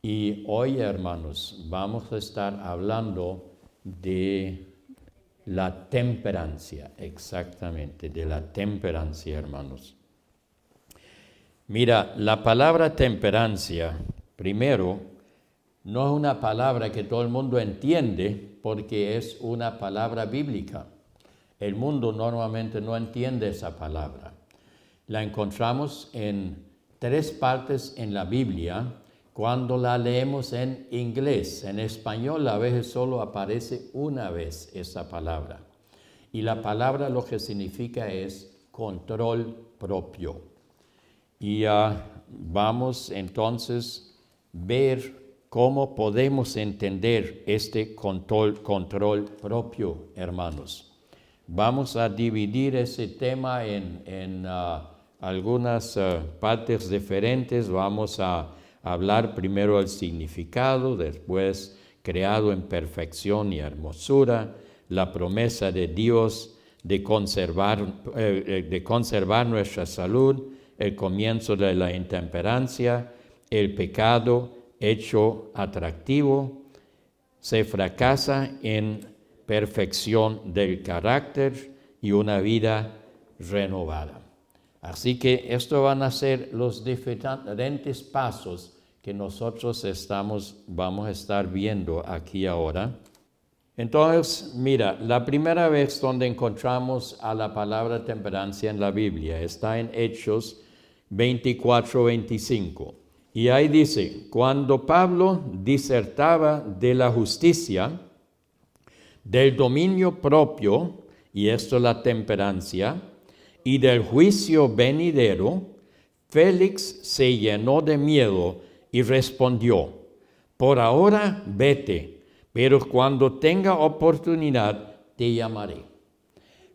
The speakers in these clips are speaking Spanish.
Y hoy, hermanos, vamos a estar hablando de la temperancia, exactamente, de la temperancia, hermanos. Mira, la palabra temperancia, primero, no es una palabra que todo el mundo entiende porque es una palabra bíblica. El mundo normalmente no entiende esa palabra. La encontramos en 3 partes en la Biblia cuando la leemos en inglés. En español a veces solo aparece una vez esa palabra. Y la palabra lo que significa es control propio. Y vamos entonces a ver cómo podemos entender este control propio, hermanos. Vamos a dividir ese tema en algunas partes diferentes. Vamos a hablar primero el significado, después creado en perfección y hermosura, la promesa de Dios de conservar nuestra salud, el comienzo de la intemperancia, el pecado hecho atractivo, se fracasa en perfección del carácter y una vida renovada. Así que estos van a ser los diferentes pasos que nosotros vamos a estar viendo aquí ahora. Entonces, mira, la primera vez donde encontramos a la palabra temperancia en la Biblia está en Hechos 24-25. Y ahí dice, cuando Pablo disertaba de la justicia, del dominio propio, y esto es la temperancia, y del juicio venidero, Félix se llenó de miedo y respondió, por ahora vete, pero cuando tenga oportunidad te llamaré.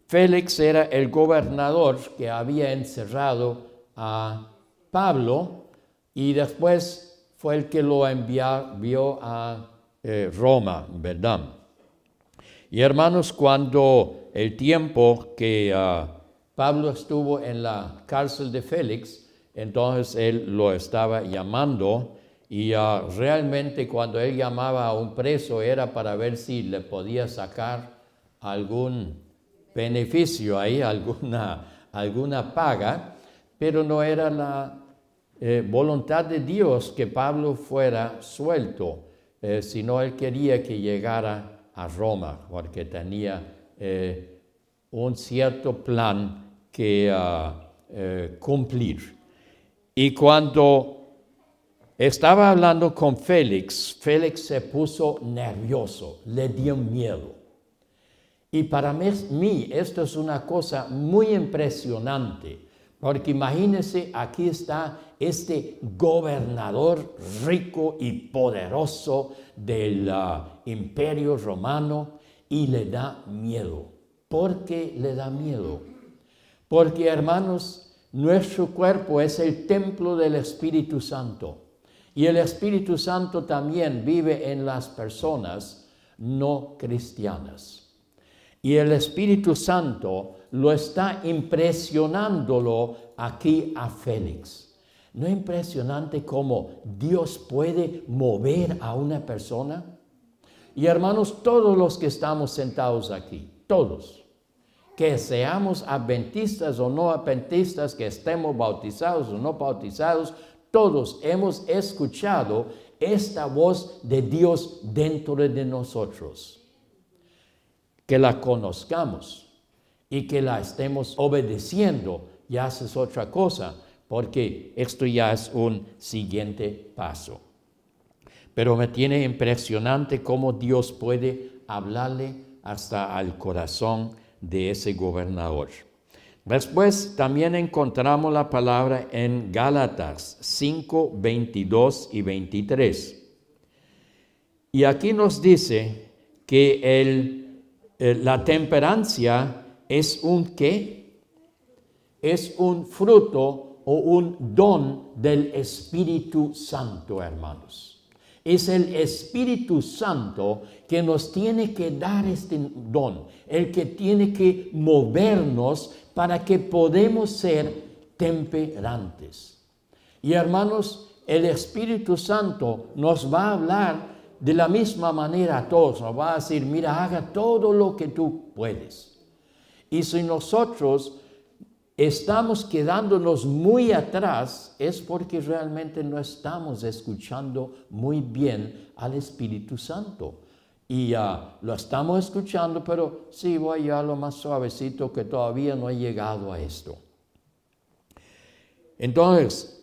Félix era el gobernador que había encerrado a Pablo y después fue el que lo envió a Roma, ¿verdad? Y hermanos, cuando el tiempo que Pablo estuvo en la cárcel de Félix, entonces él lo estaba llamando y realmente cuando él llamaba a un preso era para ver si le podía sacar algún beneficio ahí, alguna paga, pero no era la voluntad de Dios que Pablo fuera suelto, sino él quería que llegara a Roma, porque tenía un cierto plan que cumplir. Y cuando estaba hablando con Félix, Félix se puso nervioso, le dio miedo. Y para mí esto es una cosa muy impresionante, porque imagínense, aquí está este gobernador rico y poderoso del Imperio Romano y le da miedo. ¿Por qué le da miedo? Porque, hermanos, nuestro cuerpo es el templo del Espíritu Santo. Y el Espíritu Santo también vive en las personas no cristianas. Y el Espíritu Santo lo está impresionándolo aquí a Félix. ¿No es impresionante cómo Dios puede mover a una persona? Y hermanos, todos los que estamos sentados aquí, todos, que seamos adventistas o no adventistas, que estemos bautizados o no bautizados, todos hemos escuchado esta voz de Dios dentro de nosotros. Que la conozcamos y que la estemos obedeciendo, ya es otra cosa, porque esto ya es un siguiente paso. Pero me tiene impresionante cómo Dios puede hablarle hasta al corazón de ese gobernador. Después también encontramos la palabra en Gálatas 5, 22 y 23. Y aquí nos dice que la temperancia es un ¿qué? Es un fruto o un don del Espíritu Santo, hermanos. Es el Espíritu Santo que nos tiene que dar este don, el que tiene que movernos para que podamos ser temperantes. Y hermanos, el Espíritu Santo nos va a hablar de la misma manera a todos. Nos va a decir, mira, haga todo lo que tú puedes. Y si nosotros estamos quedándonos muy atrás, es porque realmente no estamos escuchando muy bien al Espíritu Santo. Y lo estamos escuchando, pero sí, voy a llevarlo más suavecito, que todavía no he llegado a esto. Entonces,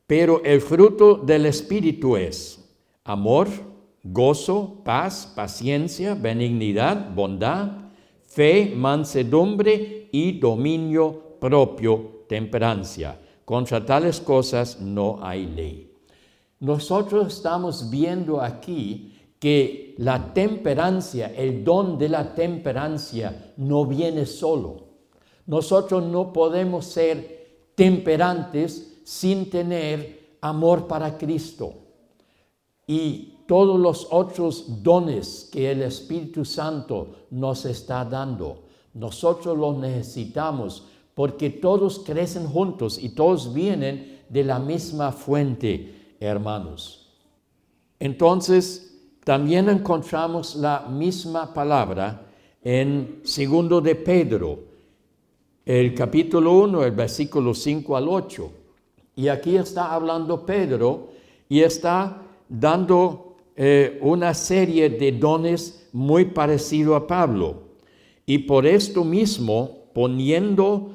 pero el fruto del Espíritu es amor, gozo, paz, paciencia, benignidad, bondad, fe, mansedumbre y dominio propio, temperancia. Contra tales cosas no hay ley. Nosotros estamos viendo aquí que la temperancia, el don de la temperancia no viene solo. Nosotros no podemos ser temperantes sin tener amor para Cristo. Y todos los otros dones que el Espíritu Santo nos está dando, nosotros los necesitamos porque todos crecen juntos y todos vienen de la misma fuente, hermanos. Entonces, también encontramos la misma palabra en 2 de Pedro, el capítulo 1, el versículo 5 al 8. Y aquí está hablando Pedro y está dando una serie de dones muy parecido a Pablo. Y por esto mismo, poniendo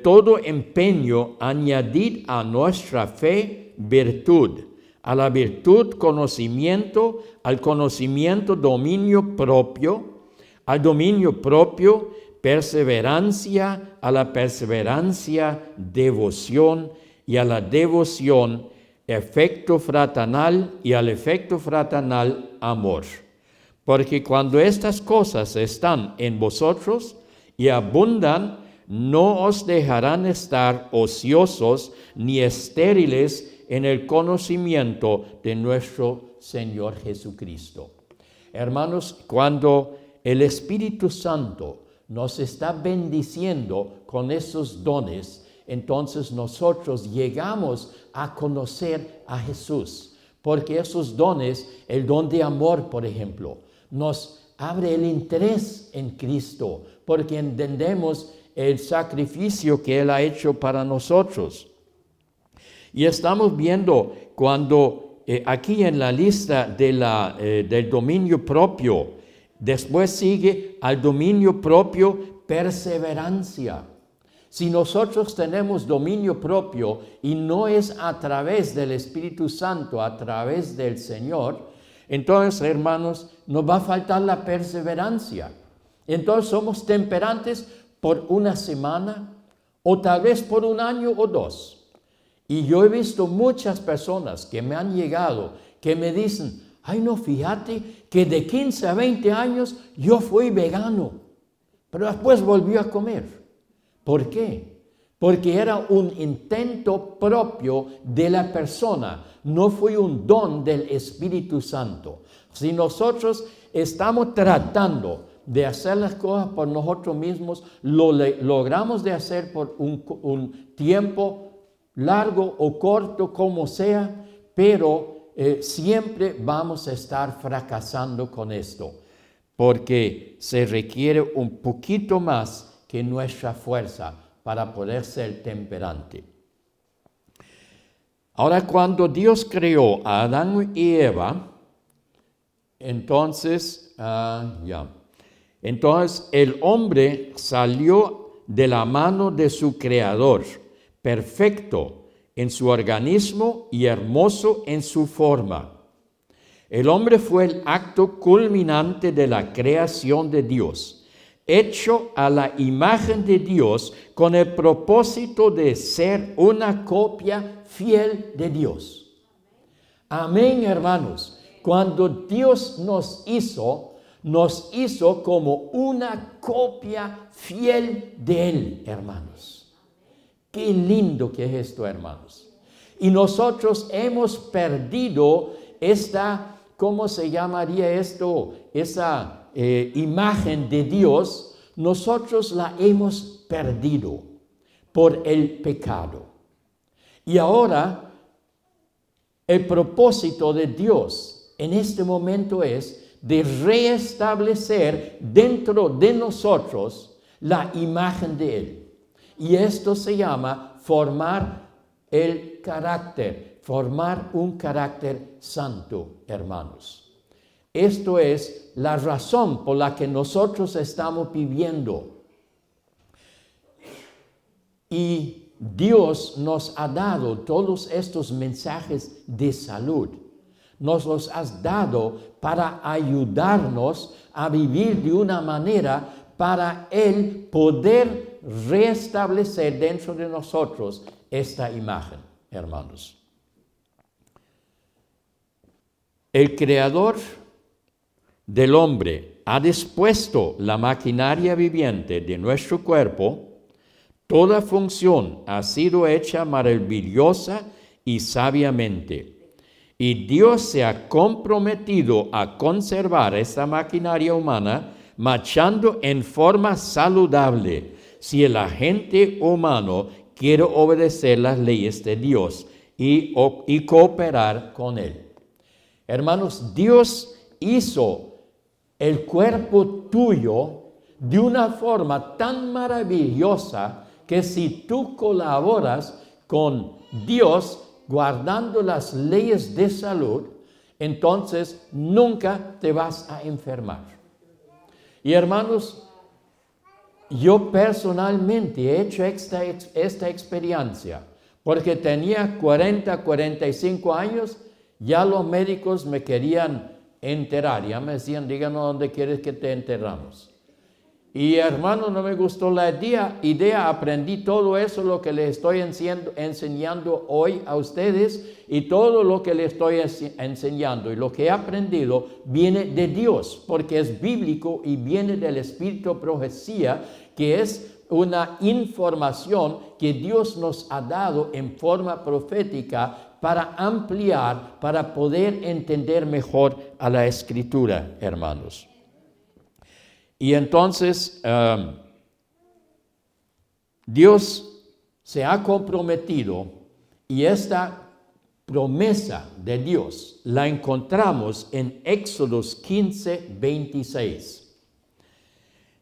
todo empeño, añadid a nuestra fe virtud, a la virtud conocimiento, al conocimiento dominio propio, al dominio propio perseverancia, a la perseverancia devoción y a la devoción efecto fraternal y al efecto fraternal amor. Porque cuando estas cosas están en vosotros y abundan, no os dejarán estar ociosos ni estériles en el conocimiento de nuestro Señor Jesucristo. Hermanos, cuando el Espíritu Santo nos está bendiciendo con esos dones, entonces nosotros llegamos a conocer a Jesús. Porque esos dones, el don de amor, por ejemplo, nos abre el interés en Cristo, porque entendemos el sacrificio que Él ha hecho para nosotros. Y estamos viendo cuando aquí en la lista del dominio propio, después sigue al dominio propio perseverancia. Si nosotros tenemos dominio propio y no es a través del Espíritu Santo, a través del Señor, entonces, hermanos, nos va a faltar la perseverancia. Entonces somos temperantes por una semana o tal vez por un año o dos. Y yo he visto muchas personas que me han llegado, que me dicen, ay no, fíjate que de 15 a 20 años yo fui vegano, pero después volví a comer. ¿Por qué? Porque era un intento propio de la persona, no fue un don del Espíritu Santo. Si nosotros estamos tratando de hacer las cosas por nosotros mismos, lo logramos de hacer por un tiempo largo o corto, como sea, pero siempre vamos a estar fracasando con esto, porque se requiere un poquito más que nuestra fuerza para poder ser temperante. Ahora, cuando Dios creó a Adán y Eva, entonces, entonces el hombre salió de la mano de su Creador, perfecto en su organismo y hermoso en su forma. El hombre fue el acto culminante de la creación de Dios, hecho a la imagen de Dios con el propósito de ser una copia fiel de Dios. Amén, hermanos. Cuando Dios nos hizo como una copia fiel de Él, hermanos. Qué lindo que es esto, hermanos. Y nosotros hemos perdido esta, ¿cómo se llamaría esto? Esa imagen de Dios, nosotros la hemos perdido por el pecado. Y ahora El propósito de Dios en este momento es de restablecer dentro de nosotros la imagen de Él. Y esto se llama formar el carácter, formar un carácter santo, hermanos. Esto es la razón por la que nosotros estamos viviendo. Y Dios nos ha dado todos estos mensajes de salud. Nos los has dado para ayudarnos a vivir de una manera para Él poder restablecer dentro de nosotros esta imagen, hermanos. El Creador del hombre ha dispuesto la maquinaria viviente de nuestro cuerpo. Toda función ha sido hecha maravillosa y sabiamente. Y Dios se ha comprometido a conservar esta maquinaria humana marchando en forma saludable si el agente humano quiere obedecer las leyes de Dios y cooperar con Él. Hermanos, Dios hizo el cuerpo tuyo de una forma tan maravillosa que si tú colaboras con Dios guardando las leyes de salud, entonces nunca te vas a enfermar. Y hermanos, yo personalmente he hecho esta experiencia, porque tenía 45 años, ya los médicos me querían enterrar, ya me decían, díganos dónde quieres que te enterramos. Y hermano, no me gustó la idea, aprendí todo eso, lo que les estoy enseñando hoy a ustedes, y todo lo que les estoy enseñando y lo que he aprendido viene de Dios, porque es bíblico y viene del Espíritu de Profecía, que es una información que Dios nos ha dado en forma profética para ampliar, para poder entender mejor a la Escritura, hermanos. Y entonces, Dios se ha comprometido, y esta promesa de Dios la encontramos en Éxodo 15, 26,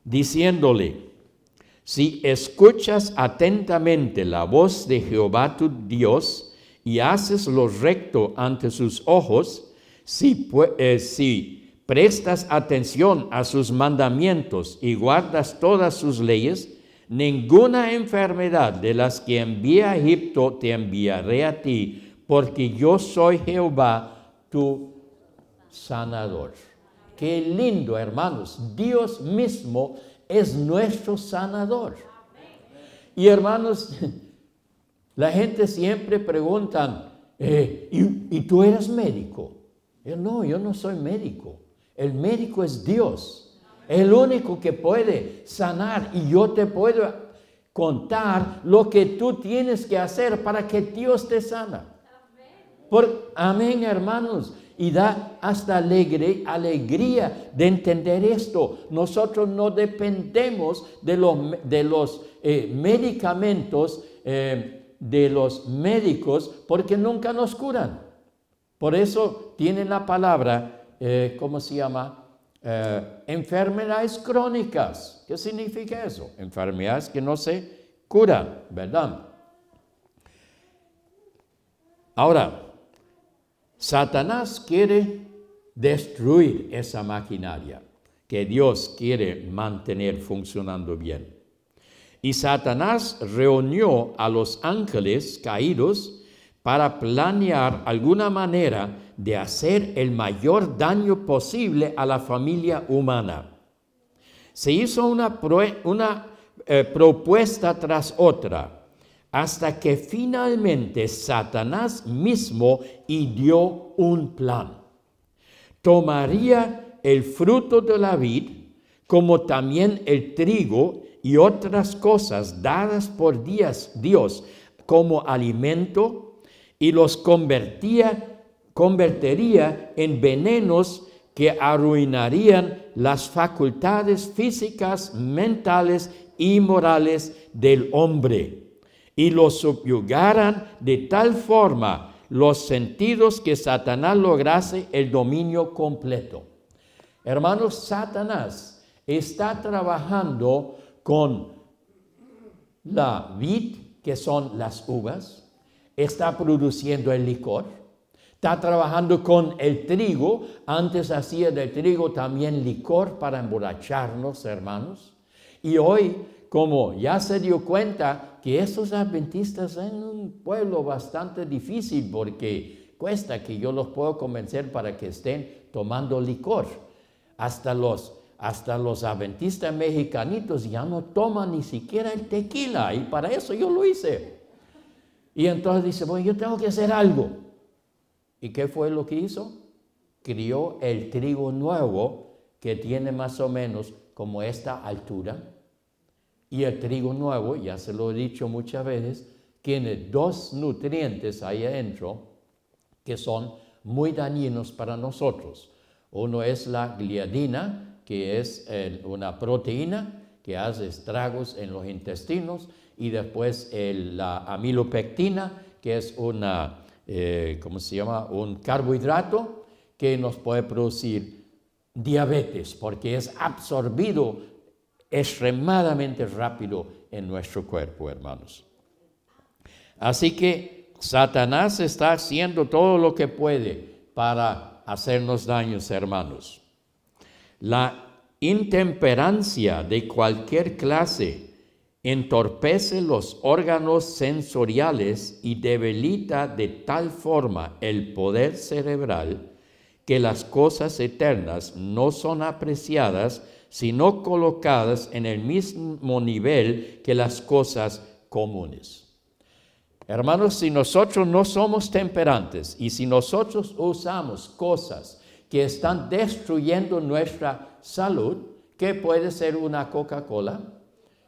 diciéndole: si escuchas atentamente la voz de Jehová tu Dios y haces lo recto ante sus ojos, si prestas atención a sus mandamientos y guardas todas sus leyes, ninguna enfermedad de las que envía a Egipto te enviaré a ti, porque yo soy Jehová tu sanador. Qué lindo, hermanos. Dios mismo es nuestro sanador. Y hermanos, la gente siempre pregunta, ¿y tú eres médico? No, yo no soy médico. El médico es Dios, el único que puede sanar, y yo te puedo contar lo que tú tienes que hacer para que Dios te sana. Amén, hermanos. Y da hasta alegría de entender esto. Nosotros no dependemos de los medicamentos de los médicos, porque nunca nos curan. Por eso tienen la palabra, ¿cómo se llama? Enfermedades crónicas. ¿Qué significa eso? Enfermedades que no se curan, ¿verdad? Ahora, Satanás quiere destruir esa maquinaria que Dios quiere mantener funcionando bien. Y Satanás reunió a los ángeles caídos para planear alguna manera de hacer el mayor daño posible a la familia humana. Se hizo una propuesta tras otra, hasta que finalmente Satanás mismo ideó un plan. Tomaría el fruto de la vid, como también el trigo y otras cosas dadas por Dios como alimento, y los convertiría en venenos que arruinarían las facultades físicas, mentales y morales del hombre, y los subyugaran de tal forma los sentidos que Satanás lograse el dominio completo. Hermanos, Satanás está trabajando con la vid, que son las uvas, está produciendo el licor, está trabajando con el trigo, antes hacía del trigo también licor para emborracharnos, hermanos, y hoy, como ya se dio cuenta que esos adventistas en un pueblo bastante difícil, porque cuesta que yo los puedo convencer para que estén tomando licor, hasta los adventistas mexicanitos ya no toman ni siquiera el tequila, y para eso yo lo hice. Y entonces dice, bueno, yo tengo que hacer algo. ¿Y qué fue lo que hizo? Crió el trigo nuevo, que tiene más o menos como esta altura. Y el trigo nuevo, ya se lo he dicho muchas veces, tiene dos nutrientes ahí adentro que son muy dañinos para nosotros. Uno es la gliadina, que es una proteína que hace estragos en los intestinos, y después la amilopectina, que es una, un carbohidrato que nos puede producir diabetes, porque es absorbido extremadamente rápido en nuestro cuerpo, hermanos. Así que Satanás está haciendo todo lo que puede para hacernos daños, hermanos. La intemperancia de cualquier clase entorpece los órganos sensoriales y debilita de tal forma el poder cerebral que las cosas eternas no son apreciadas sino colocadas en el mismo nivel que las cosas comunes. Hermanos, si nosotros no somos temperantes y si nosotros usamos cosas que están destruyendo nuestra salud, ¿qué puede ser una Coca-Cola?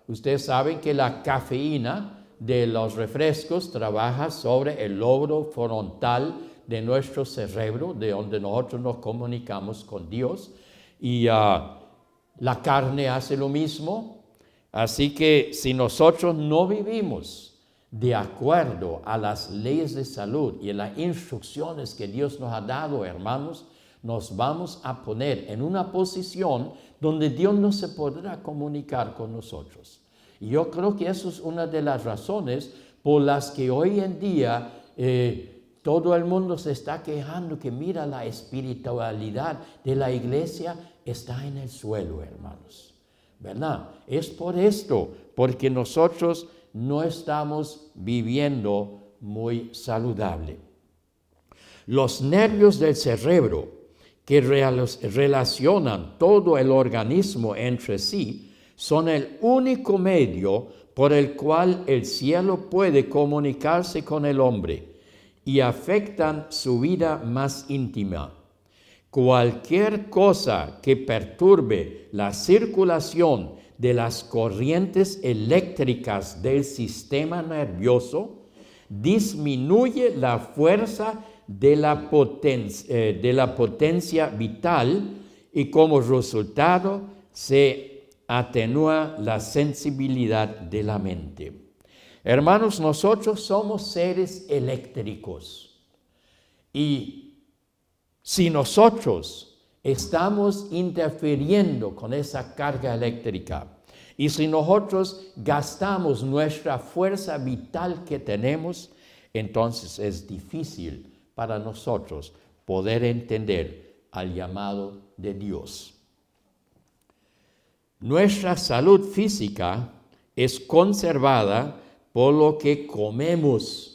Ustedes saben que la cafeína de los refrescos trabaja sobre el lóbulo frontal de nuestro cerebro, de donde nosotros nos comunicamos con Dios, y la carne hace lo mismo. Así que si nosotros no vivimos de acuerdo a las leyes de salud y a las instrucciones que Dios nos ha dado, hermanos, nos vamos a poner en una posición donde Dios no se podrá comunicar con nosotros. Y yo creo que eso es una de las razones por las que hoy en día todo el mundo se está quejando que mira, la espiritualidad de la iglesia está en el suelo, hermanos, ¿verdad? Es por esto, porque nosotros no estamos viviendo muy saludable. Los nervios del cerebro que relacionan todo el organismo entre sí son el único medio por el cual el cielo puede comunicarse con el hombre y afectan su vida más íntima. Cualquier cosa que perturbe la circulación de las corrientes eléctricas del sistema nervioso disminuye la fuerza de la potencia vital y como resultado se atenúa la sensibilidad de la mente. Hermanos, nosotros somos seres eléctricos y si nosotros estamos interfiriendo con esa carga eléctrica y si nosotros gastamos nuestra fuerza vital que tenemos, entonces es difícil para nosotros poder entender al llamado de Dios. Nuestra salud física es conservada por lo que comemos.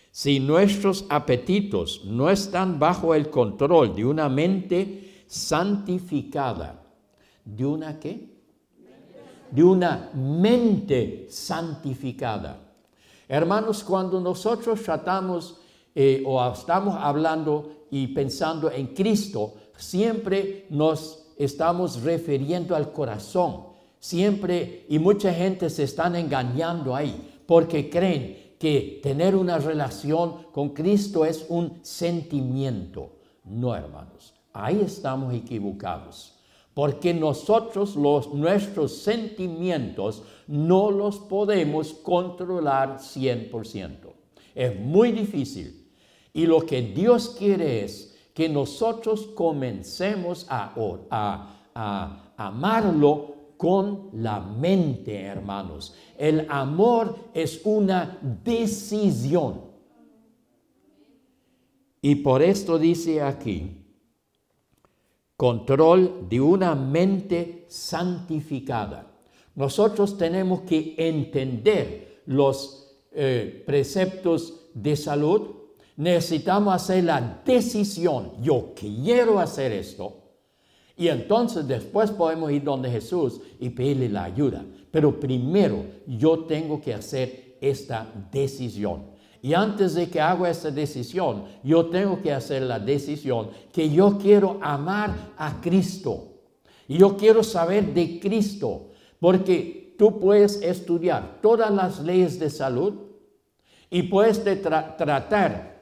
Si nuestros apetitos no están bajo el control de una mente santificada, ¿de una qué? De una mente santificada. Hermanos, cuando nosotros tratamos o estamos hablando y pensando en Cristo, siempre nos estamos refiriendo al corazón. Siempre, y mucha gente se están engañando ahí, porque creen que tener una relación con Cristo es un sentimiento. No, hermanos, ahí estamos equivocados. Porque nosotros nuestros sentimientos no los podemos controlar 100%. Es muy difícil. Y lo que Dios quiere es que nosotros comencemos a amarlo con la mente, hermanos. El amor es una decisión. Y por esto dice aquí, control de una mente santificada. Nosotros tenemos que entender los preceptos de salud. Necesitamos hacer la decisión. Yo quiero hacer esto. Y entonces después podemos ir donde Jesús y pedirle la ayuda. Pero primero yo tengo que hacer esta decisión. Y antes de que haga esta decisión, yo tengo que hacer la decisión que yo quiero amar a Cristo. Y yo quiero saber de Cristo. Porque tú puedes estudiar todas las leyes de salud y puedes tratar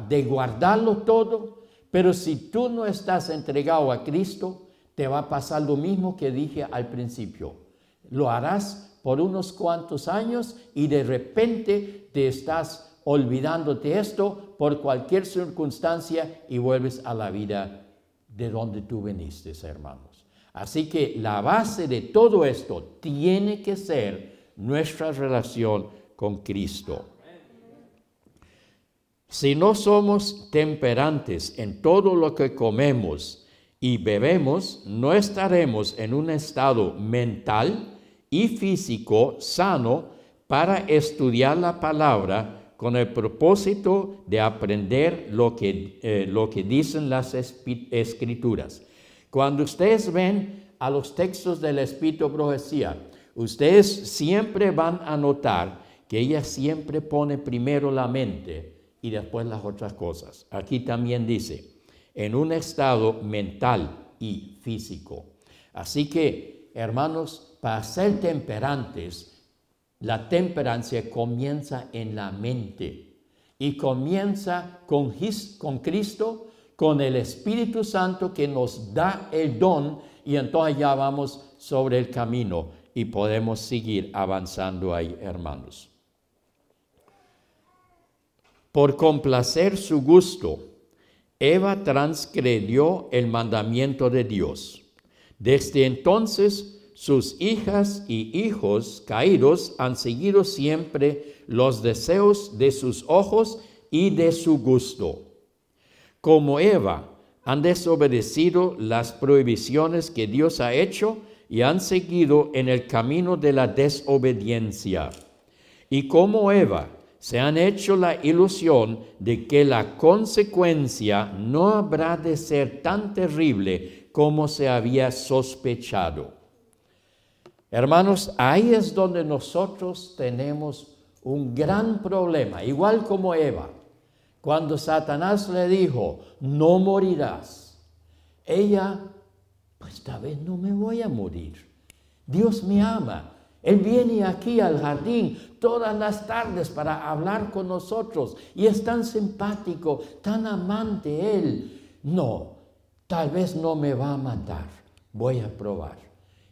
de guardarlo todo, pero si tú no estás entregado a Cristo, te va a pasar lo mismo que dije al principio. Lo harás por unos cuantos años y de repente te estás olvidándote esto por cualquier circunstancia y vuelves a la vida de donde tú viniste, hermanos. Así que la base de todo esto tiene que ser nuestra relación con Cristo. Si no somos temperantes en todo lo que comemos y bebemos, no estaremos en un estado mental y físico sano para estudiar la palabra con el propósito de aprender lo que dicen las Escrituras. Cuando ustedes ven a los textos del Espíritu de Profecía, ustedes siempre van a notar que ella siempre pone primero la mente y después las otras cosas. Aquí también dice, en un estado mental y físico. Así que, hermanos, para ser temperantes, la temperancia comienza en la mente y comienza con Cristo, con el Espíritu Santo que nos da el don, y entonces ya vamos sobre el camino y podemos seguir avanzando ahí, hermanos. Por complacer su gusto, Eva transgredió el mandamiento de Dios. Desde entonces, sus hijas y hijos caídos han seguido siempre los deseos de sus ojos y de su gusto. Como Eva, han desobedecido las prohibiciones que Dios ha hecho y han seguido en el camino de la desobediencia. Y como Eva, se han hecho la ilusión de que la consecuencia no habrá de ser tan terrible como se había sospechado. Hermanos, ahí es donde nosotros tenemos un gran problema, igual como Eva. Cuando Satanás le dijo, no morirás, ella, pues tal vez no me voy a morir. Dios me ama. Él viene aquí al jardín todas las tardes para hablar con nosotros y es tan simpático, tan amante Él. No, tal vez no me va a matar, voy a probar.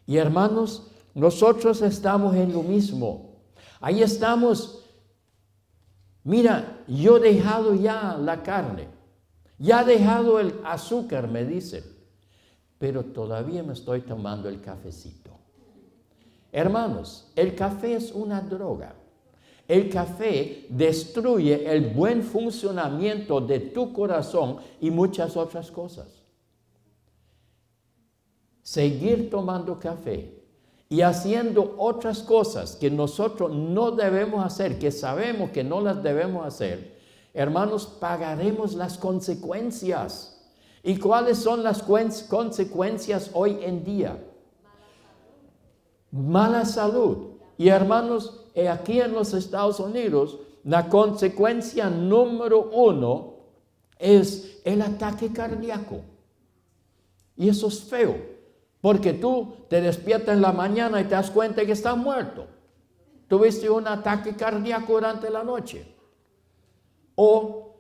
Y hermanos, nosotros estamos en lo mismo. Ahí estamos. Mira, yo he dejado ya la carne, ya he dejado el azúcar, me dicen, pero todavía me estoy tomando el cafecito. Hermanos, el café es una droga. El café destruye el buen funcionamiento de tu corazón y muchas otras cosas. Seguir tomando café y haciendo otras cosas que nosotros no debemos hacer, que sabemos que no las debemos hacer, hermanos, pagaremos las consecuencias. ¿Y cuáles son las consecuencias hoy en día? Mala salud. Y hermanos, aquí en los Estados Unidos, la consecuencia número 1 es el ataque cardíaco. Y eso es feo. Porque tú te despiertas en la mañana y te das cuenta que estás muerto. Tuviste un ataque cardíaco durante la noche. O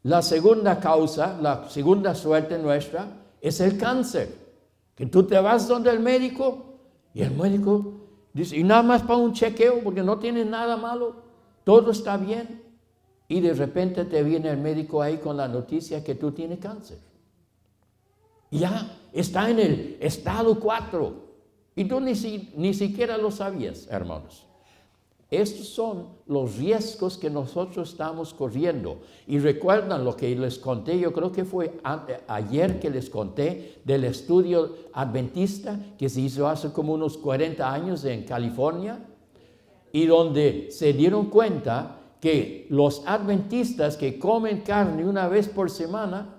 la segunda causa, la segunda suerte nuestra, es el cáncer. Que tú te vas donde el médico y el médico dice, y nada más para un chequeo porque no tienes nada malo, todo está bien. y de repente te viene el médico ahí con la noticia que tú tienes cáncer. Ya está en el estado 4 y tú ni siquiera lo sabías, hermanos. Estos son los riesgos que nosotros estamos corriendo. Y recuerdan lo que les conté, yo creo que fue ayer que les conté del estudio adventista que se hizo hace como unos 40 años en California, y donde se dieron cuenta que los adventistas que comen carne una vez por semana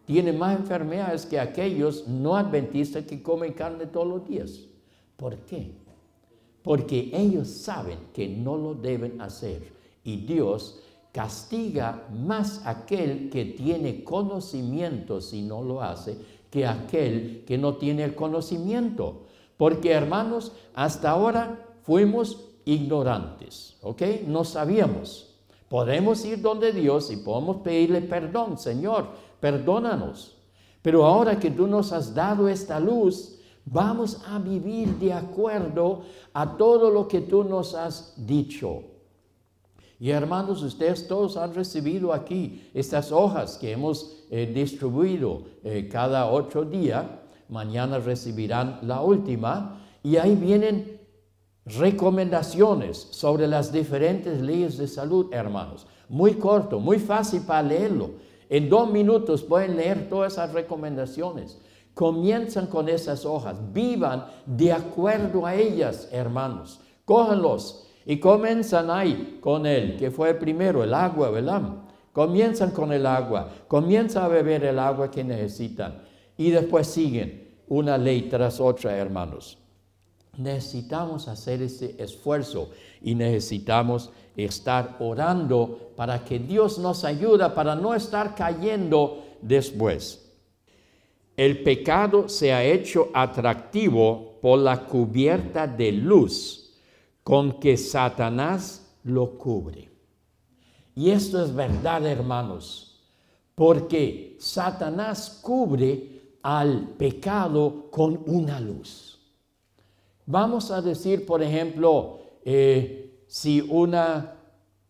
tienen más enfermedades que aquellos no adventistas que comen carne todos los días. ¿Por qué? Porque ellos saben que no lo deben hacer, y Dios castiga más a aquel que tiene conocimiento si no lo hace que aquel que no tiene el conocimiento. Porque, hermanos, hasta ahora fuimos ignorantes, ¿ok? No sabíamos. Podemos ir donde Dios y podemos pedirle perdón. Señor, perdónanos. Pero ahora que tú nos has dado esta luz, vamos a vivir de acuerdo a todo lo que tú nos has dicho. Y hermanos, ustedes todos han recibido aquí estas hojas que hemos distribuido cada 8 días. Mañana recibirán la última. Y ahí vienen recomendaciones sobre las diferentes leyes de salud, hermanos. Muy corto, muy fácil para leerlo. En 2 minutos pueden leer todas esas recomendaciones. Comienzan con esas hojas, vivan de acuerdo a ellas, hermanos. Cójanlos y comienzan ahí con el que fue primero, el agua, ¿verdad? Comienzan con el agua, comienzan a beber el agua que necesitan y después siguen una ley tras otra, hermanos. Necesitamos hacer ese esfuerzo y necesitamos estar orando para que Dios nos ayude para no estar cayendo después. El pecado se ha hecho atractivo por la cubierta de luz con que Satanás lo cubre. Y esto es verdad, hermanos, porque Satanás cubre al pecado con una luz. Vamos a decir, por ejemplo, si una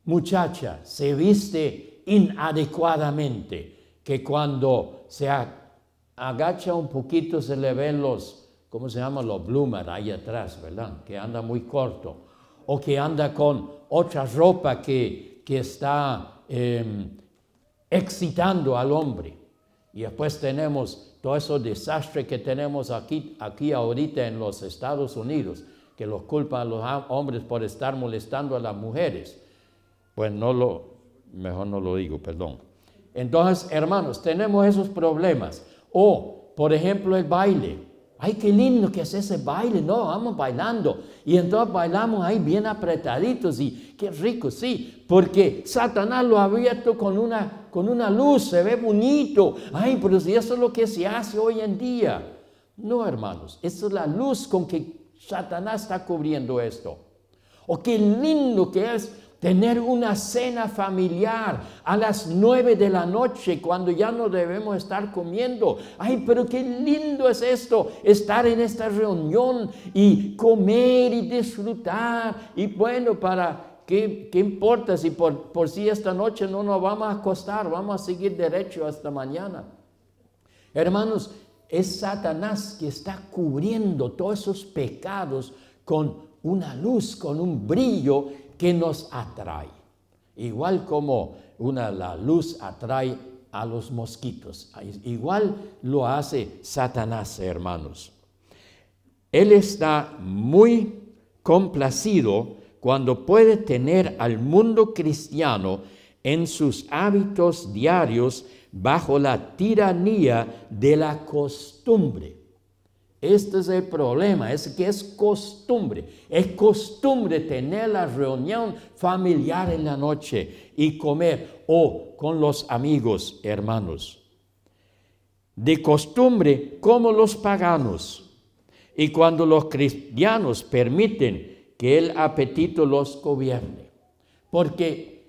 muchacha se viste inadecuadamente, que cuando se agacha un poquito se le ven los, ¿cómo se llama? Los bloomers ahí atrás, ¿verdad? Que anda muy corto. O que anda con otra ropa que está excitando al hombre. Y después tenemos todo ese desastre que tenemos aquí ahorita en los Estados Unidos, que los culpan a los hombres por estar molestando a las mujeres. Pues mejor no lo digo, perdón. Entonces, hermanos, tenemos esos problemas. O, por ejemplo, el baile. Ay, qué lindo que es ese baile. No, vamos bailando. Y entonces bailamos ahí bien apretaditos y qué rico, sí. Porque Satanás lo ha abierto con una luz, se ve bonito. Ay, pero si eso es lo que se hace hoy en día. No, hermanos, esa es la luz con que Satanás está cubriendo esto. O qué lindo que es tener una cena familiar a las 9 de la noche cuando ya no debemos estar comiendo. Ay, pero qué lindo es esto, estar en esta reunión y comer y disfrutar. Y bueno, ¿qué importa si por si esta noche no nos vamos a acostar? Vamos a seguir derecho hasta mañana. Hermanos, es Satanás que está cubriendo todos esos pecados con una luz, con un brillo que nos atrae. Igual como la luz atrae a los mosquitos. Igual lo hace Satanás, hermanos. Él está muy complacido cuando puede tener al mundo cristiano en sus hábitos diarios bajo la tiranía de la costumbre. Este es el problema, es que es costumbre tener la reunión familiar en la noche y comer o con los amigos, hermanos. De costumbre como los paganos. Y cuando los cristianos permiten que el apetito los gobierne. Porque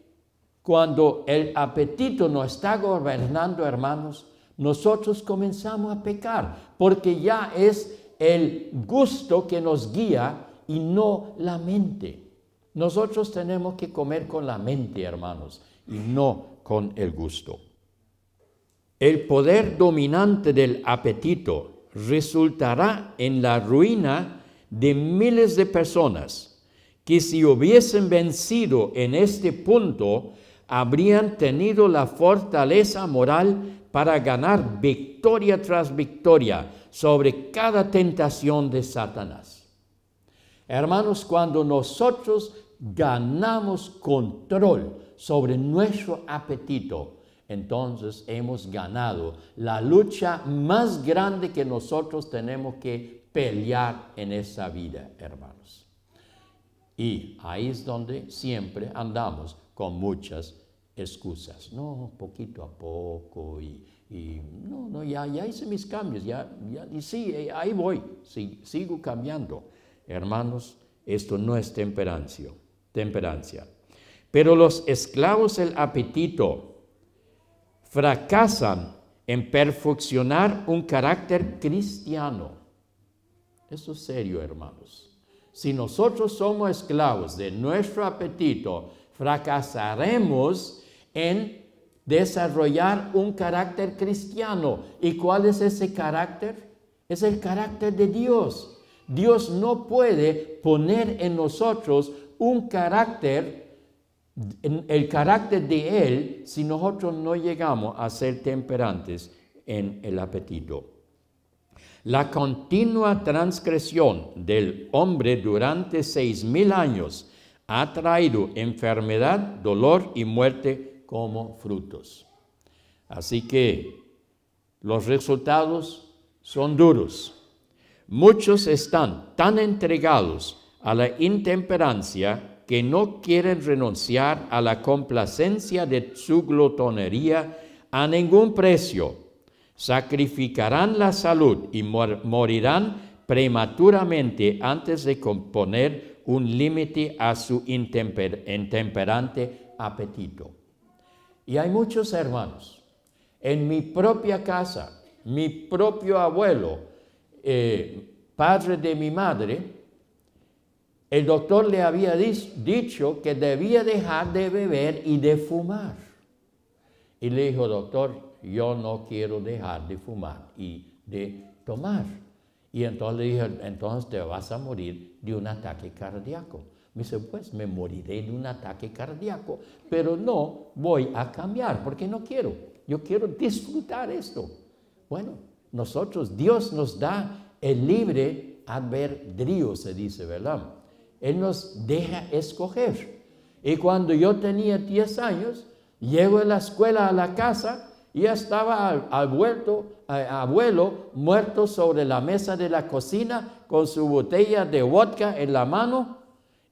cuando el apetito nos está gobernando, hermanos, nosotros comenzamos a pecar, porque ya es el gusto que nos guía y no la mente. Nosotros tenemos que comer con la mente, hermanos, y no con el gusto. El poder dominante del apetito resultará en la ruina de miles de personas que si hubiesen vencido en este punto, habrían tenido la fortaleza moral para ganar victoria tras victoria sobre cada tentación de Satanás. Hermanos, cuando nosotros ganamos control sobre nuestro apetito, entonces hemos ganado la lucha más grande que nosotros tenemos que pelear en esa vida, hermanos. Y ahí es donde siempre andamos con muchas excusas. No, poquito a poco no, ya hice mis cambios, y sí, ahí voy, sí, sigo cambiando. Hermanos, esto no es temperancia. Pero los esclavos del apetito fracasan en perfeccionar un carácter cristiano. Eso es serio, hermanos. Si nosotros somos esclavos de nuestro apetito, fracasaremos en desarrollar un carácter cristiano. ¿Y cuál es ese carácter? Es el carácter de Dios. Dios no puede poner en nosotros un carácter, el carácter de Él, si nosotros no llegamos a ser temperantes en el apetito. La continua transgresión del hombre durante 6,000 años ha traído enfermedad, dolor y muerte como frutos. Así que los resultados son duros. Muchos están tan entregados a la intemperancia que no quieren renunciar a la complacencia de su glotonería a ningún precio. Sacrificarán la salud y morirán prematuramente antes de poner un límite a su intemperante apetito. Y hay muchos hermanos. En mi propia casa, mi propio abuelo, padre de mi madre, el doctor le había dicho que debía dejar de beber y de fumar. Y le dijo, doctor, yo no quiero dejar de fumar y de tomar. Y entonces le dije, entonces te vas a morir de un ataque cardíaco. Me dice, pues me moriré de un ataque cardíaco, pero no voy a cambiar porque no quiero. Yo quiero disfrutar esto. Bueno, Dios nos da el libre albedrío, se dice, ¿verdad? Él nos deja escoger. Y cuando yo tenía 10 años, llego de la escuela a la casa y ya estaba abuelo muerto sobre la mesa de la cocina con su botella de vodka en la mano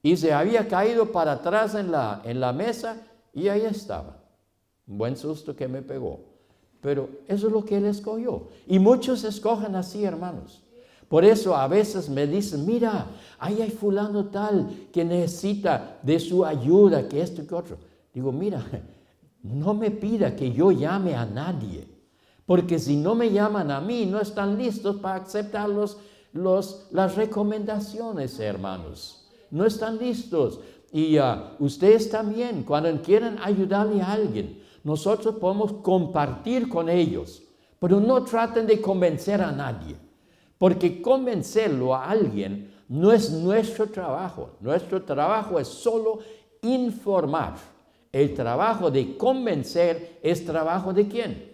y se había caído para atrás en la mesa y ahí estaba. Un buen susto que me pegó. Pero eso es lo que él escogió. Y muchos escogen así, hermanos. Por eso a veces me dicen, mira, ahí hay fulano tal que necesita de su ayuda, que esto y que otro. Digo, mira, no me pida que yo llame a nadie, porque si no me llaman a mí, no están listos para aceptar las recomendaciones, hermanos. No están listos. Y ustedes también, cuando quieren ayudarle a alguien, nosotros podemos compartir con ellos, pero no traten de convencer a nadie, porque convencerlo a alguien no es nuestro trabajo. Nuestro trabajo es solo informar. El trabajo de convencer es trabajo ¿de quién?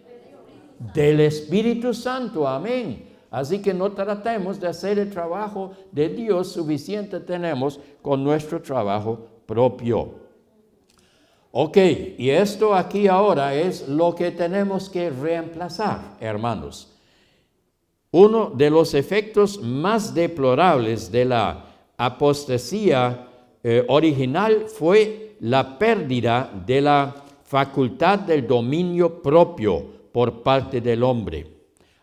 Del Espíritu Santo, amén. Así que no tratemos de hacer el trabajo de Dios, suficiente tenemos con nuestro trabajo propio. Ok, y esto aquí ahora es lo que tenemos que reemplazar, hermanos. Uno de los efectos más deplorables de la apostasía original fue la pérdida de la facultad del dominio propio por parte del hombre.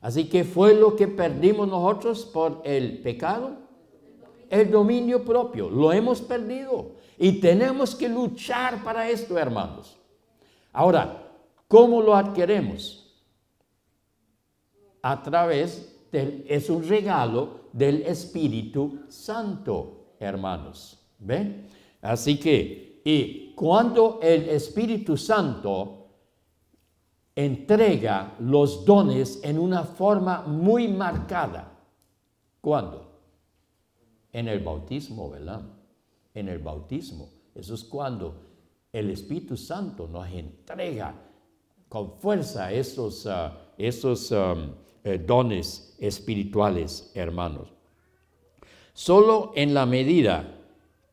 Así que fue lo que perdimos nosotros por el pecado, el dominio propio. Lo hemos perdido y tenemos que luchar para esto, hermanos. Ahora, ¿cómo lo adquirimos? A través es un regalo del Espíritu Santo, hermanos. ¿Ven? Así que Y cuando el Espíritu Santo entrega los dones en una forma muy marcada. ¿Cuándo? En el bautismo, ¿verdad? En el bautismo. Eso es cuando el Espíritu Santo nos entrega con fuerza esos dones espirituales, hermanos. Solo en la medida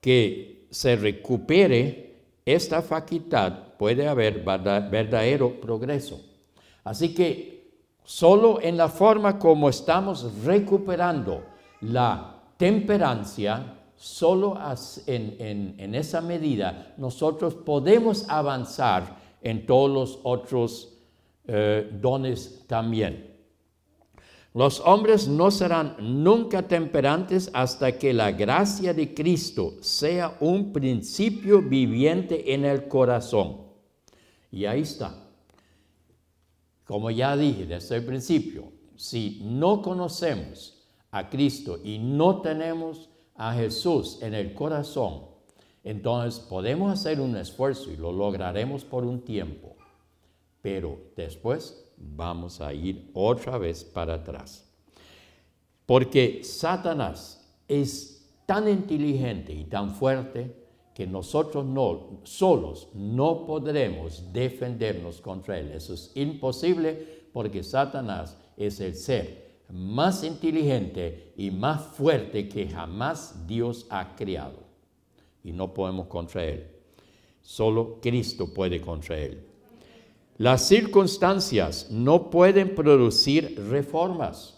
que se recupere esta facultad puede haber verdadero progreso. Así que solo en la forma como estamos recuperando la temperancia, solo en esa medida nosotros podemos avanzar en todos los otros dones también. Los hombres no serán nunca temperantes hasta que la gracia de Cristo sea un principio viviente en el corazón. Y ahí está. Como ya dije desde el principio, si no conocemos a Cristo y no tenemos a Jesús en el corazón, entonces podemos hacer un esfuerzo y lo lograremos por un tiempo, pero después vamos a ir otra vez para atrás. Porque Satanás es tan inteligente y tan fuerte que nosotros solos no podremos defendernos contra él. Eso es imposible porque Satanás es el ser más inteligente y más fuerte que jamás Dios ha creado. Y no podemos contra él. Solo Cristo puede contra él. Las circunstancias no pueden producir reformas.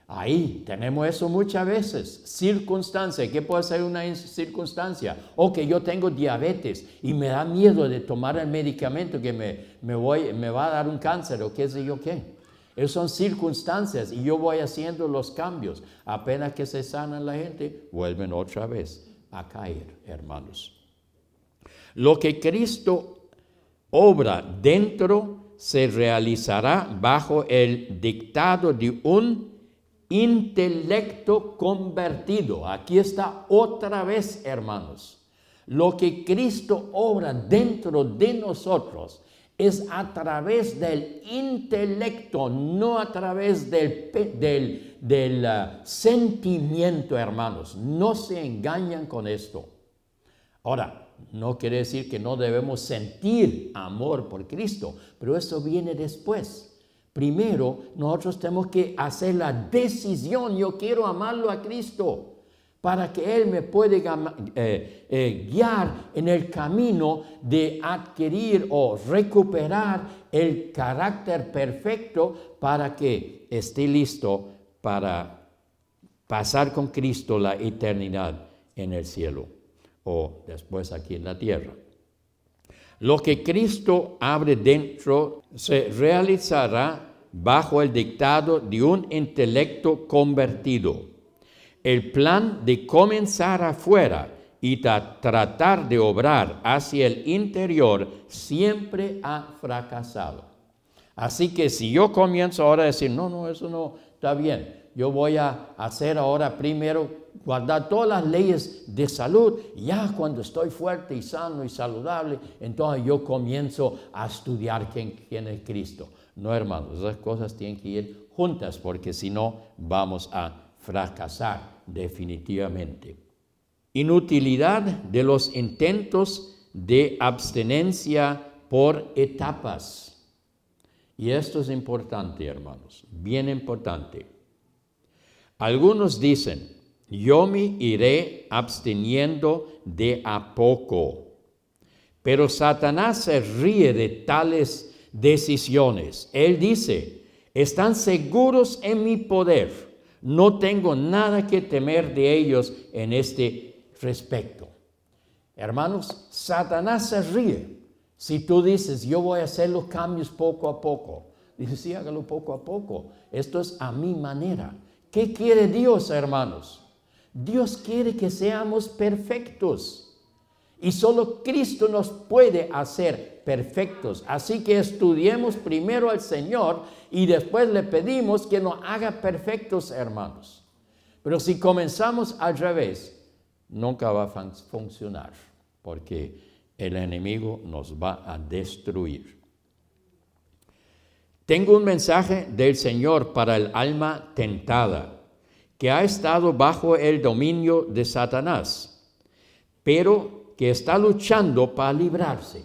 Ahí tenemos eso muchas veces. Circunstancia. ¿Qué puede ser una circunstancia? O que yo tengo diabetes y me da miedo de tomar el medicamento que me va a dar un cáncer o qué sé yo qué. Esas son circunstancias y yo voy haciendo los cambios. Apenas que se sanan la gente, vuelven otra vez a caer, hermanos. Lo que Cristo obra dentro se realizará bajo el dictado de un intelecto convertido. Aquí está otra vez, hermanos. Lo que Cristo obra dentro de nosotros es a través del intelecto, no a través del sentimiento, hermanos. No se engañan con esto. Ahora, no quiere decir que no debemos sentir amor por Cristo, pero eso viene después. Primero, nosotros tenemos que hacer la decisión, yo quiero amarlo a Cristo, para que Él me pueda guiar en el camino de adquirir o recuperar el carácter perfecto para que esté listo para pasar con Cristo la eternidad en el cielo o después aquí en la tierra. Lo que Cristo abre dentro se realizará bajo el dictado de un intelecto convertido. El plan de comenzar afuera y tratar de obrar hacia el interior siempre ha fracasado. Así que si yo comienzo ahora a decir, no, eso no está bien, yo voy a hacer ahora primero guardar todas las leyes de salud, ya cuando estoy fuerte y sano y saludable, entonces yo comienzo a estudiar quién es Cristo. No, hermanos, esas cosas tienen que ir juntas porque si no vamos a fracasar definitivamente. Inutilidad de los intentos de abstinencia por etapas. Y esto es importante, hermanos, bien importante. Algunos dicen, yo me iré absteniendo de a poco. Pero Satanás se ríe de tales decisiones. Él dice, están seguros en mi poder. No tengo nada que temer de ellos en este respecto. Hermanos, Satanás se ríe. Si tú dices, yo voy a hacer los cambios poco a poco. Dice, sí, hágalo poco a poco. Esto es a mi manera. ¿Qué quiere Dios, hermanos? Dios quiere que seamos perfectos. Y solo Cristo nos puede hacer perfectos. Así que estudiemos primero al Señor y después le pedimos que nos haga perfectos, hermanos. Pero si comenzamos al revés, nunca va a funcionar. porque el enemigo nos va a destruir. Tengo un mensaje del Señor para el alma tentada, que ha estado bajo el dominio de Satanás, pero que está luchando para librarse.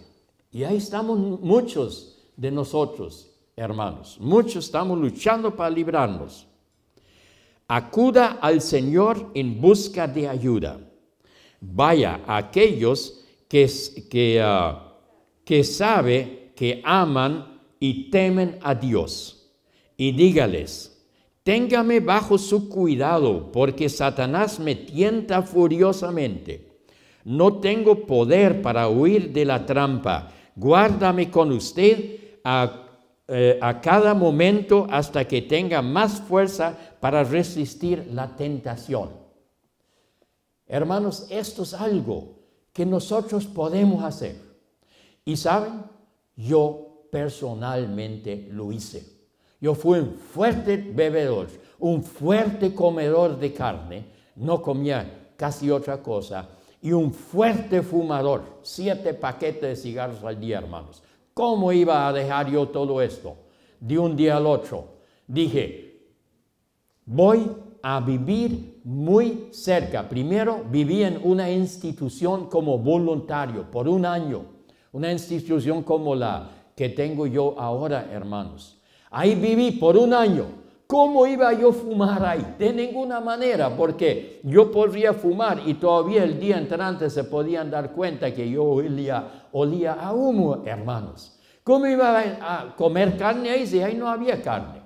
Y ahí estamos muchos de nosotros, hermanos. Muchos estamos luchando para librarnos. Acuda al Señor en busca de ayuda. Vaya a aquellos que sabe que aman y temen a Dios, y dígales: téngame bajo su cuidado, porque Satanás me tienta furiosamente. No tengo poder para huir de la trampa. Guárdame con usted a cada momento hasta que tenga más fuerza para resistir la tentación. Hermanos, esto es algo que nosotros podemos hacer. Y saben, yo personalmente lo hice. Yo fui un fuerte bebedor, un fuerte comedor de carne, no comía casi otra cosa, y un fuerte fumador, 7 paquetes de cigarros al día, hermanos. ¿Cómo iba a dejar yo todo esto de un día al otro? Dije, voy a vivir muy cerca. Primero viví en una institución como voluntario por un año, una institución como la que tengo yo ahora, hermanos. Ahí viví por un año. ¿Cómo iba yo a fumar ahí? De ninguna manera, porque yo podría fumar y todavía el día entrante se podían dar cuenta que yo olía a humo, hermanos. ¿Cómo iba a comer carne ahí si ahí no había carne?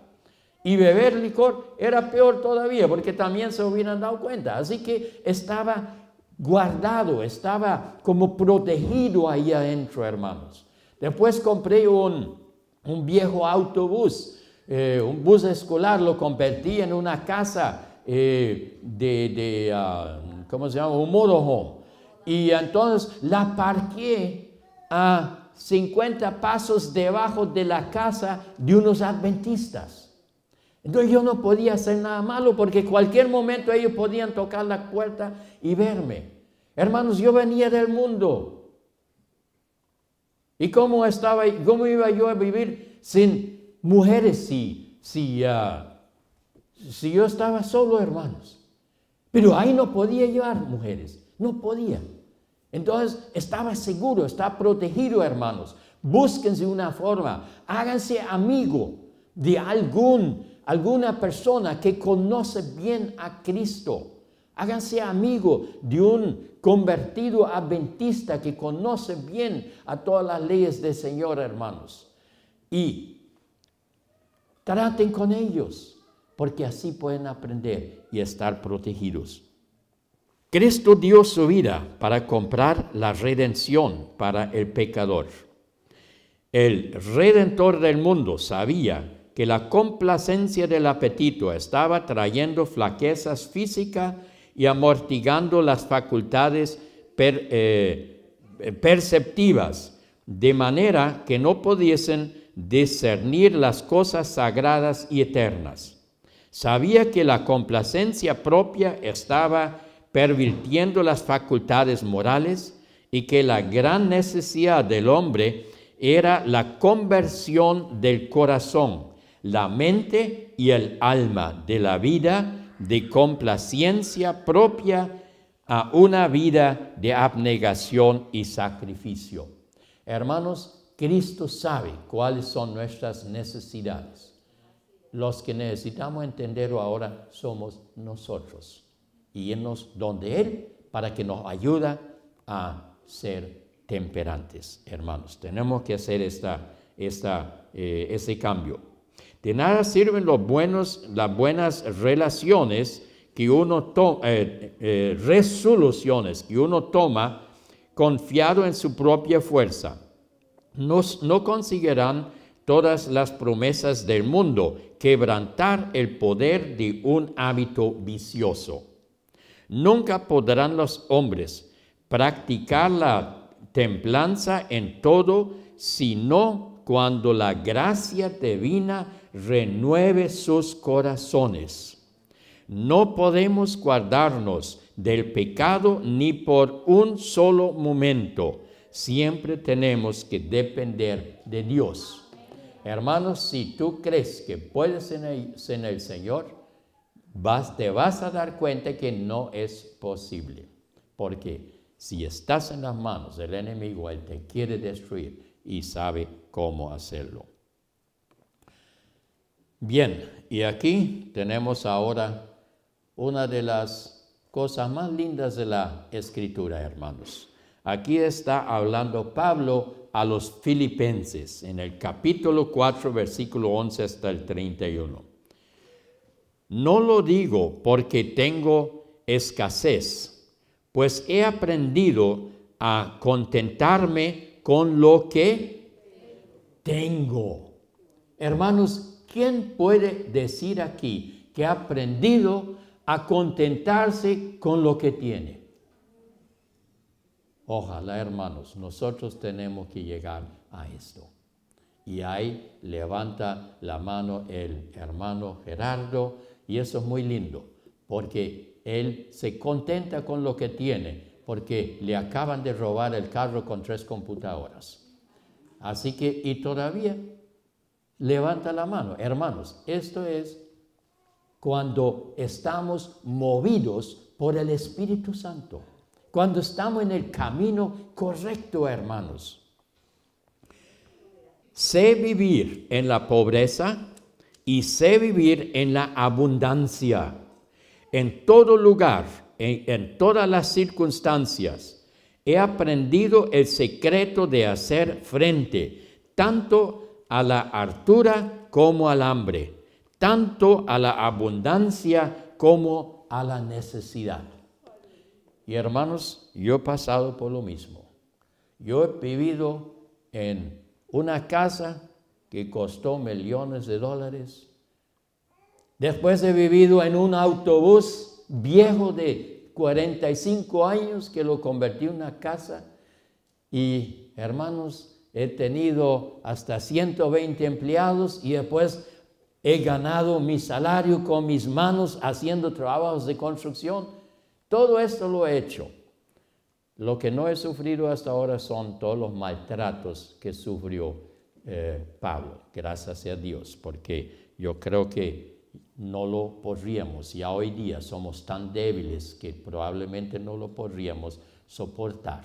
Y beber licor era peor todavía, porque también se hubieran dado cuenta. Así que estaba guardado, estaba como protegido ahí adentro, hermanos. Después compré un viejo autobús, un bus escolar, lo convertí en una casa ¿cómo se llama? Un motorhome. Y entonces la parqué a 50 pasos debajo de la casa de unos adventistas. Entonces yo no podía hacer nada malo porque cualquier momento ellos podían tocar la puerta y verme. Hermanos, yo venía del mundo. ¿Y cómo iba yo a vivir sin mujeres si yo estaba solo, hermanos? Pero ahí no podía llevar mujeres, no podía. Entonces estaba seguro, está protegido, hermanos. Búsquense una forma, háganse amigo de alguna persona que conoce bien a Cristo. Háganse amigo de un convertido adventista que conoce bien a todas las leyes del Señor, hermanos. Y traten con ellos, porque así pueden aprender y estar protegidos. Cristo dio su vida para comprar la redención para el pecador. El Redentor del mundo sabía que la complacencia del apetito estaba trayendo flaquezas físicas y amortiguando las facultades perceptivas, de manera que no pudiesen discernir las cosas sagradas y eternas. Sabía que la complacencia propia estaba pervirtiendo las facultades morales y que la gran necesidad del hombre era la conversión del corazón, la mente y el alma de la vida de complacencia propia a una vida de abnegación y sacrificio. Hermanos, Cristo sabe cuáles son nuestras necesidades. Los que necesitamos entenderlo ahora somos nosotros y irnos donde Él para que nos ayude a ser temperantes, hermanos. Tenemos que hacer ese cambio. De nada sirven las buenas relaciones que uno resoluciones que uno toma confiado en su propia fuerza. No conseguirán todas las promesas del mundo quebrantar el poder de un hábito vicioso. Nunca podrán los hombres practicar la templanza en todo, sino cuando la gracia divina renueve sus corazones. no podemos guardarnos del pecado ni por un solo momento. Siempre tenemos que depender de Dios. Hermanos, si tú crees que puedes en el Señor, te vas a dar cuenta que no es posible. Porque si estás en las manos del enemigo, él te quiere destruir y sabe cómo hacerlo. Bien, y aquí tenemos ahora una de las cosas más lindas de la Escritura, hermanos. Aquí está hablando Pablo a los filipenses en el capítulo 4, versículo 11 hasta el 31. No lo digo porque tengo escasez, pues he aprendido a contentarme con lo que tengo. Hermanos, ¿quién puede decir aquí que ha aprendido a contentarse con lo que tiene? Ojalá, hermanos, nosotros tenemos que llegar a esto. Y ahí levanta la mano el hermano Gerardo, y eso es muy lindo, porque él se contenta con lo que tiene, porque le acaban de robar el carro con 3 computadoras. Así que, y todavía levanta la mano. Hermanos, esto es cuando estamos movidos por el Espíritu Santo. Cuando estamos en el camino correcto, hermanos. Sé vivir en la pobreza y sé vivir en la abundancia. En todo lugar, en todas las circunstancias, he aprendido el secreto de hacer frente tanto a la hartura como al hambre, tanto a la abundancia como a la necesidad. Y hermanos, yo he pasado por lo mismo. Yo he vivido en una casa que costó millones de dólares. Después he vivido en un autobús viejo de 45 años que lo convertí en una casa. Y hermanos, he tenido hasta 120 empleados y después he ganado mi salario con mis manos haciendo trabajos de construcción. Todo esto lo he hecho. Lo que no he sufrido hasta ahora son todos los maltratos que sufrió Pablo, gracias a Dios, porque yo creo que no lo podríamos, ya hoy día somos tan débiles que probablemente no lo podríamos soportar.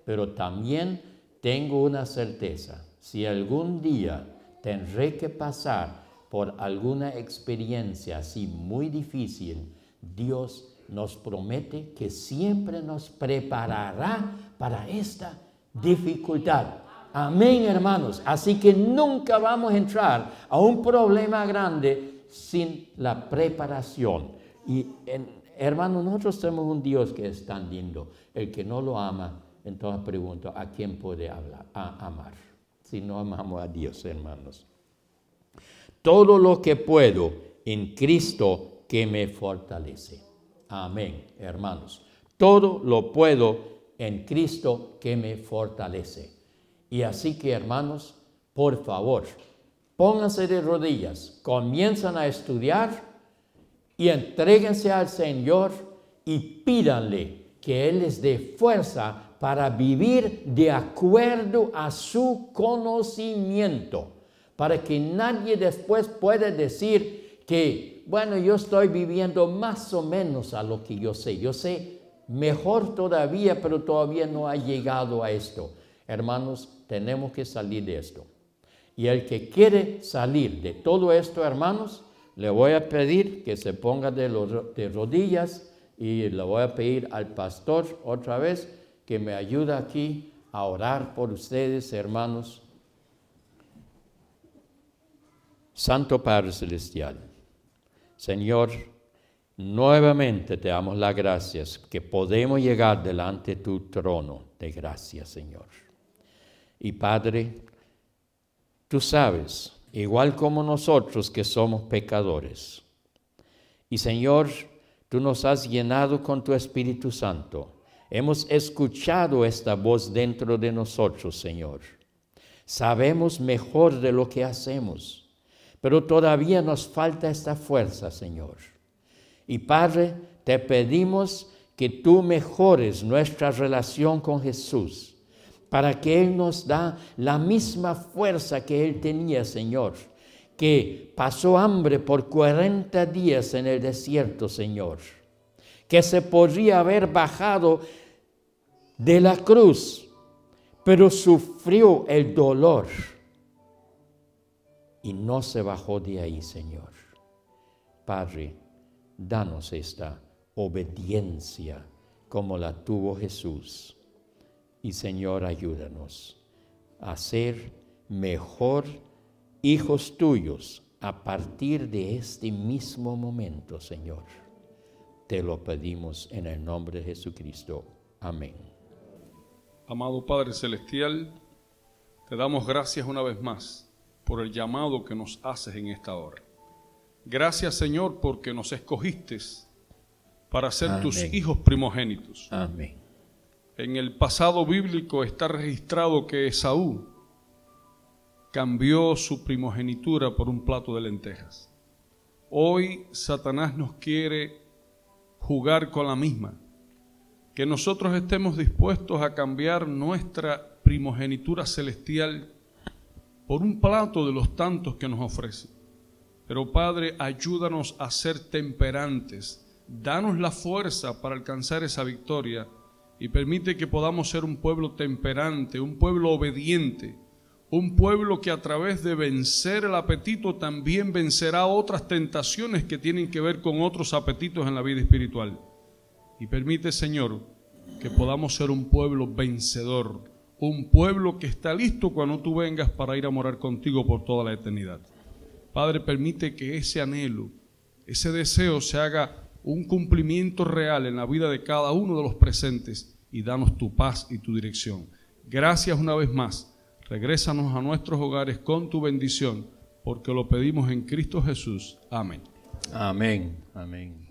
Pero también tengo una certeza, si algún día tendré que pasar por alguna experiencia así muy difícil, Dios nos promete que siempre nos preparará para esta dificultad. Amén, hermanos. Así que nunca vamos a entrar a un problema grande sin la preparación. Y hermanos, nosotros tenemos un Dios que es tan lindo. El que no lo ama, entonces pregunto, ¿a quién puede amar? Si no amamos a Dios, hermanos. Todo lo que puedo en Cristo que me fortalece. Amén, hermanos. Todo lo puedo en Cristo que me fortalece. Y así que, hermanos, por favor, pónganse de rodillas, comiencen a estudiar y entréguense al Señor y pídanle que Él les dé fuerza para vivir de acuerdo a su conocimiento, para que nadie después pueda decir que, bueno, yo estoy viviendo más o menos a lo que yo sé mejor todavía, pero todavía no ha llegado a esto. Hermanos, tenemos que salir de esto. Y el que quiere salir de todo esto, hermanos, le voy a pedir que se ponga de rodillas y le voy a pedir al pastor otra vez que me ayude aquí a orar por ustedes, hermanos. Santo Padre Celestial, Señor, nuevamente te damos las gracias que podemos llegar delante de tu trono de gracia, Señor. Y Padre, tú sabes, igual como nosotros que somos pecadores. Y Señor, tú nos has llenado con tu Espíritu Santo. Hemos escuchado esta voz dentro de nosotros, Señor. Sabemos mejor de lo que hacemos, pero todavía nos falta esta fuerza, Señor. Y Padre, te pedimos que tú mejores nuestra relación con Jesús, para que Él nos da la misma fuerza que Él tenía, Señor, que pasó hambre por 40 días en el desierto, Señor, que se podría haber bajado de la cruz, pero sufrió el dolor y no se bajó de ahí, Señor. Padre, danos esta obediencia como la tuvo Jesús. Y Señor, ayúdanos a ser mejor hijos tuyos a partir de este mismo momento, Señor. Te lo pedimos en el nombre de Jesucristo. Amén. Amado Padre Celestial, te damos gracias una vez más por el llamado que nos haces en esta hora. Gracias, Señor, porque nos escogiste para ser Amén. Tus hijos primogénitos. Amén. En el pasado bíblico está registrado que Esaú cambió su primogenitura por un plato de lentejas. Hoy Satanás nos quiere jugar con la misma, que nosotros estemos dispuestos a cambiar nuestra primogenitura celestial por un plato de los tantos que nos ofrece. Pero Padre, ayúdanos a ser temperantes, danos la fuerza para alcanzar esa victoria y permite que podamos ser un pueblo temperante, un pueblo obediente, un pueblo que a través de vencer el apetito también vencerá otras tentaciones que tienen que ver con otros apetitos en la vida espiritual. Y permite, Señor, que podamos ser un pueblo vencedor, un pueblo que está listo cuando tú vengas para ir a morar contigo por toda la eternidad. Padre, permite que ese anhelo, ese deseo se haga un cumplimiento real en la vida de cada uno de los presentes y danos tu paz y tu dirección. Gracias una vez más. Regrésanos a nuestros hogares con tu bendición, porque lo pedimos en Cristo Jesús. Amén. Amén. Amén.